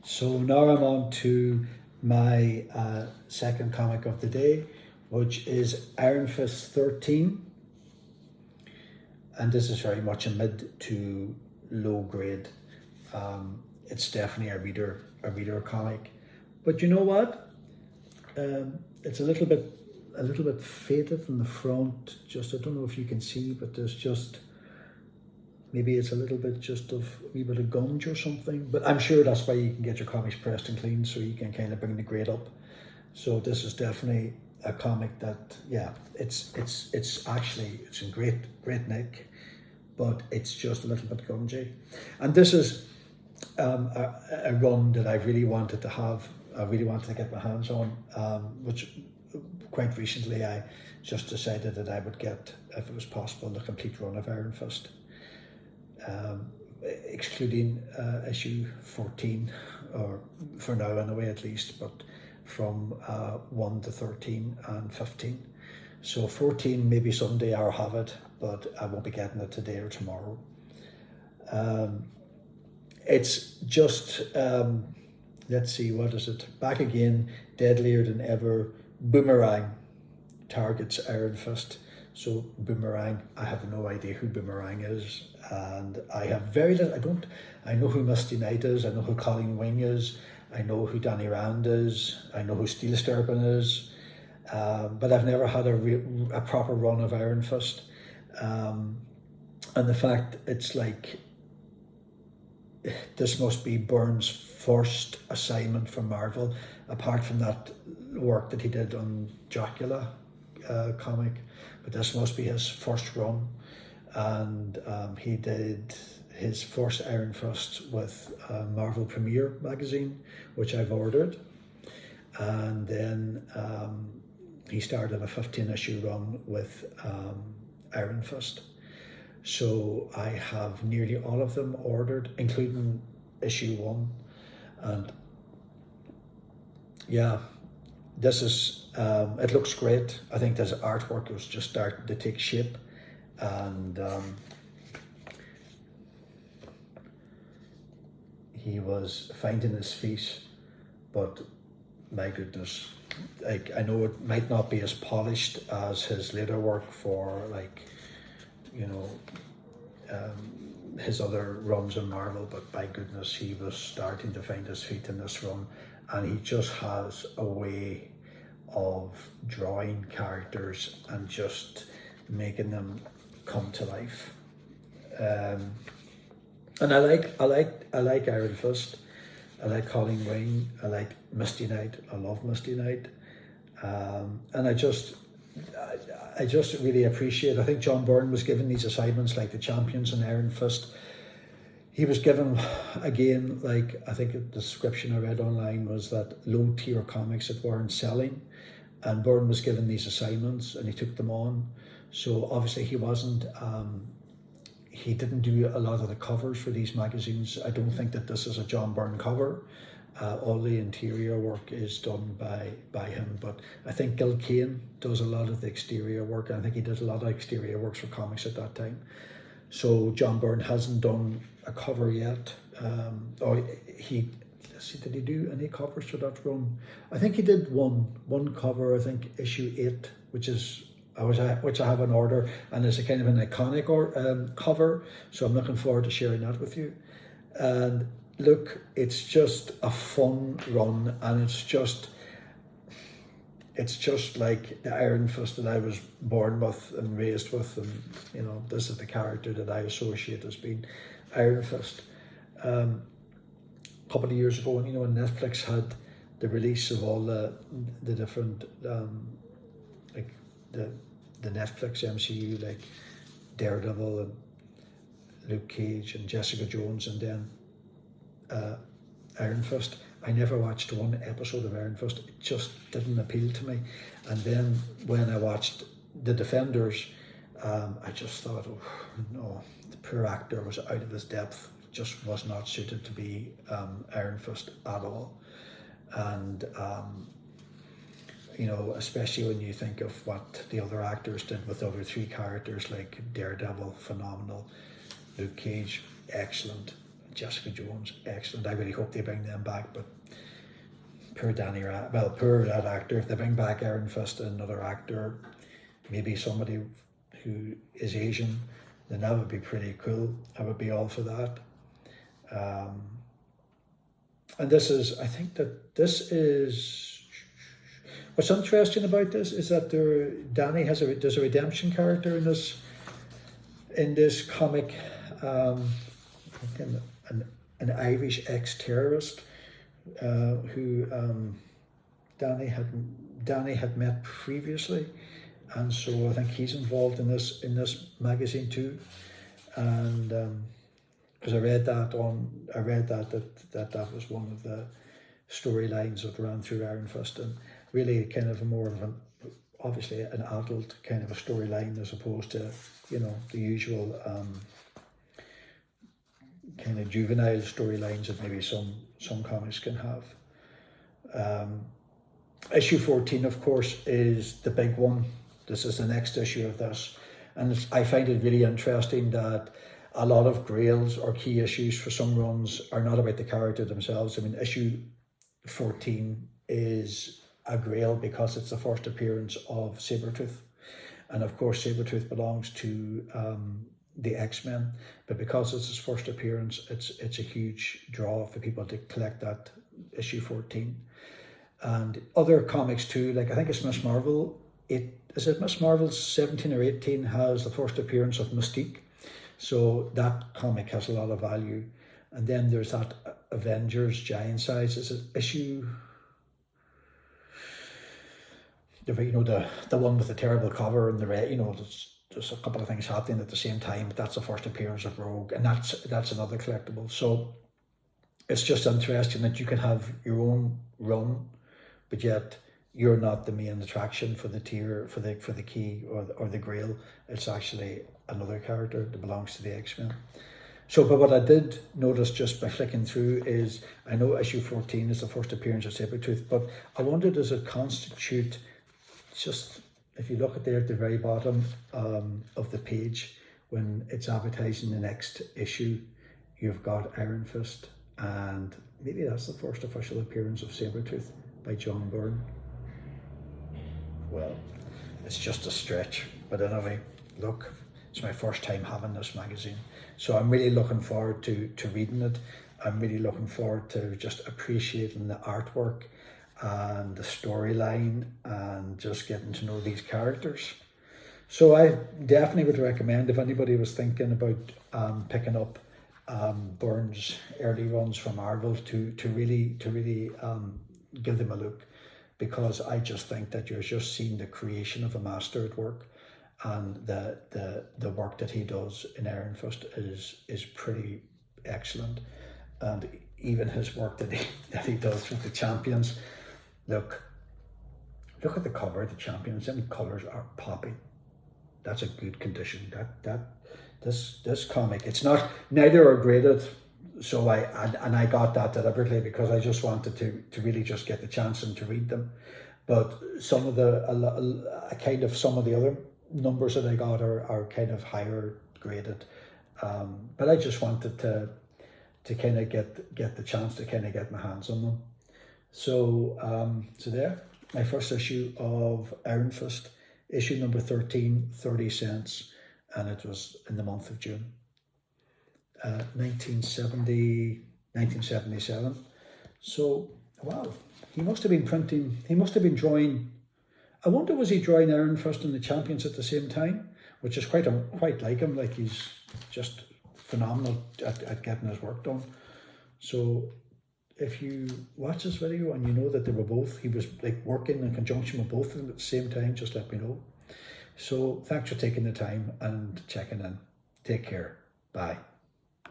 So now I'm on to my second comic of the day, which is Iron Fist 13. And this is very much a mid to low grade. It's definitely a reader comic. But you know what? It's a little bit faded in the front. Just I don't know if you can see, but there's just maybe it's a little bit just of a wee bit of gunge or something. But I'm sure that's why you can get your comics pressed and clean, so you can kind of bring the grade up. So this is definitely a comic that, yeah, it's in great nick, but it's just a little bit gungy. And this is a run that I really wanted to have. I really wanted to get my hands on, which quite recently I just decided that I would get, if it was possible, the complete run of Iron Fist, excluding issue 14, or for now anyway at least, but from 1 to 13 and 15. So 14, maybe someday I'll have it, but I won't be getting it today or tomorrow. It's just, let's see, what is it? Back again, deadlier than ever. Boomerang targets Iron Fist. So Boomerang, I have no idea who Boomerang is, and I have very little. I know who Misty Knight is. I know who Colleen Wing is. I know who Danny Rand is. I know who Steel Sturgeon is, but I've never had a proper run of Iron Fist. And the fact it's like, this must be Byrne's first assignment from Marvel, apart from that work that he did on Dracula comic, but this must be his first run. And he did his first Iron Fist with Marvel Premiere magazine, which I've ordered, and then he started a 15-issue run with Iron Fist. So I have nearly all of them ordered, including issue 1. And yeah, this is, it looks great. I think this artwork was just starting to take shape, and he was finding his feet, but my goodness, like, I know it might not be as polished as his later work for, like, you know, his other runs in Marvel, but by goodness, he was starting to find his feet in this run, and he just has a way of drawing characters and just making them come to life. And I like Iron Fist. I like Colleen Wing. I like Misty Knight. I love Misty Knight. And I just really appreciate, I think John Byrne was given these assignments like the Champions and Iron Fist. He was given, again, like, I think the description I read online was that low tier comics that weren't selling, and Byrne was given these assignments and he took them on. So obviously he didn't do a lot of the covers for these magazines. I don't think that this is a John Byrne cover. All the interior work is done by him, but I think Gil Kane does a lot of the exterior work, and I think he did a lot of exterior works for comics at that time. So John Byrne hasn't done a cover yet. Did he do any covers for that run? I think he did one cover, I think issue 8, which I have in order, and it's a kind of an iconic cover, so I'm looking forward to sharing that with you. And look, it's just a fun run, and it's just like the Iron Fist that I was born with and raised with, and you know, this is the character that I associate as being Iron Fist. A couple of years ago, you know, when Netflix had the release of all the different like the Netflix MCU, like Daredevil and Luke Cage and Jessica Jones, and then Iron Fist. I never watched one episode of Iron Fist. It just didn't appeal to me. And then when I watched The Defenders, I just thought, oh no, the poor actor was out of his depth. Just was not suited to be Iron Fist at all. And you know, especially when you think of what the other actors did with the other 3 characters, like Daredevil, phenomenal, Luke Cage, excellent, Jessica Jones, excellent. I really hope they bring them back, but poor poor that actor. If they bring back Iron Fist and another actor, maybe somebody who is Asian, then that would be pretty cool. I would be all for that. And this is, I think that this is, what's interesting about this is that Danny there's a redemption character in this comic, an Irish ex-terrorist who Danny had met previously, and so I think he's involved in this magazine too. And because I read that was one of the storylines that ran through Iron Fist, and really kind of more of obviously an adult kind of a storyline as opposed to, you know, the usual kind of juvenile storylines that maybe some comics can have. Issue 14, of course, is the big one. This is the next issue of this, and I find it really interesting that a lot of grails or key issues for some runs are not about the character themselves. I mean, issue 14 is a grail because it's the first appearance of Sabretooth, and of course Sabretooth belongs to the X-Men, but because it's his first appearance, it's a huge draw for people to collect that issue 14. And other comics too, like I think it's Miss Marvel, Miss Marvel 17 or 18 has the first appearance of Mystique, so that comic has a lot of value. And then there's that Avengers Giant Size, is it issue, the one with the terrible cover and the red, there's a couple of things happening at the same time, but that's the first appearance of Rogue, and that's another collectible. So it's just interesting that you can have your own run, but yet you're not the main attraction for the tier, for the key or the grail. It's actually another character that belongs to the X-Men. So, but what I did notice just by flicking through is, I know issue 14 is the first appearance of Sabretooth, but I wondered, does it constitute, just if you look at there at the very bottom of the page, when it's advertising the next issue, you've got Iron Fist, and maybe that's the first official appearance of Sabretooth by John Byrne. Well, it's just a stretch, but anyway, look, it's my first time having this magazine, so I'm really looking forward to reading it. I'm really looking forward to just appreciating the artwork and the storyline and just getting to know these characters. So I definitely would recommend, if anybody was thinking about picking up Byrne's early runs from Marvel, to really give them a look, because I just think that you're just seeing the creation of a master at work, and the work that he does in Iron Fist is pretty excellent. And even his work that he does with the Champions, look at the cover of the Champions. Them colours are popping. That's a good condition. This comic, it's not, neither are graded, so I got that deliberately because I just wanted to really just get the chance and to read them. But some of the other numbers that I got are kind of higher graded, but I just wanted to kind of get the chance to kind of get my hands on them. So there, my first issue of Iron Fist, issue number 13, 30 cents, and it was in the month of June, 1977. So wow, he must have been drawing, I wonder, was he drawing Iron Fist and the Champions at the same time, which is quite like him, like he's just phenomenal at getting his work done. So if you watch this video and you know that he was like working in conjunction with both of them at the same time, just let me know. So thanks for taking the time and checking in. Take care. Bye.